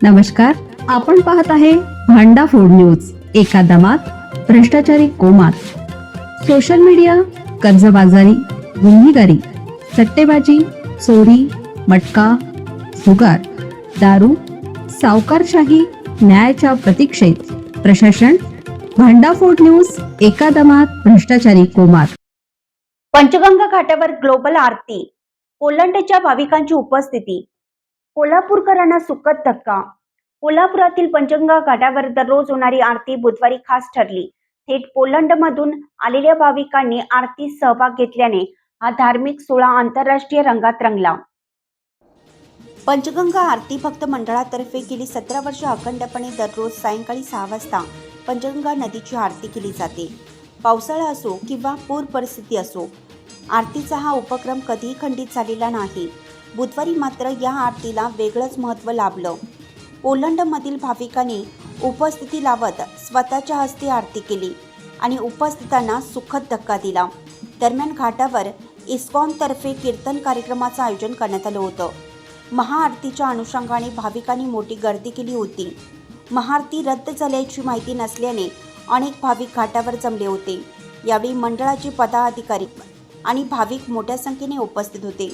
नमस्कार, आपण पाहत आहे भांडा फोड न्यूज. एका दमात भ्रष्टाचारी कोमात. सोशल मीडिया, कर्जबाजारी, गुन्हेगारी, सट्टेबाजी, चोरी, मटका, जुगार, दारू, सावकारशाही, न्यायाच्या प्रतीक्षेत प्रशासन. भांडाफोड न्यूज. एका दमात भ्रष्टाचारी कोमात. पंचगंगा घाटावर ग्लोबल आरती, कोल्हांड्याच्या भाविकांची उपस्थिती. कोल्हापूरकरांना सुखद धक्का. कोल्हापुरातील पंचगंगा घाटावर दररोज होणारी आरती बुधवारी खास ठरली. थेट पोलंडमधून आलेल्या भाविकांनी आरतीत सहभाग घेतल्याने हा धार्मिक सोहळा आंतरराष्ट्रीय रंगात रंगला. पंचगंगा आरती भक्त मंडळातर्फे गेली 17 वर्ष अखंडपणे दररोज सायंकाळी 6 वाजता पंचगंगा नदीची आरती केली जाते. पावसाळा असो किंवा पूर परिस्थिती असो, आरतीचा हा उपक्रम कधीही खंडित झालेला नाही. बुधवारी मात्र या आरतीला वेगळंच महत्त्व लाभलं. पोलंडमधील भाविकांनी उपस्थिती लावत स्वतःच्या हस्ते आरती केली आणि उपस्थितांना सुखद धक्का दिला. दरम्यान घाटावर इस्कॉनतर्फे कीर्तन कार्यक्रमाचं आयोजन करण्यात आलं होतं. महाआरतीच्या अनुषंगाने भाविकांनी मोठी गर्दी केली होती. महाआरती रद्द झाल्याची माहिती नसल्याने अनेक भाविक घाटावर जमले होते. यावेळी मंडळाचे पदाधिकारी आणि भाविक मोठ्या संख्येने उपस्थित होते.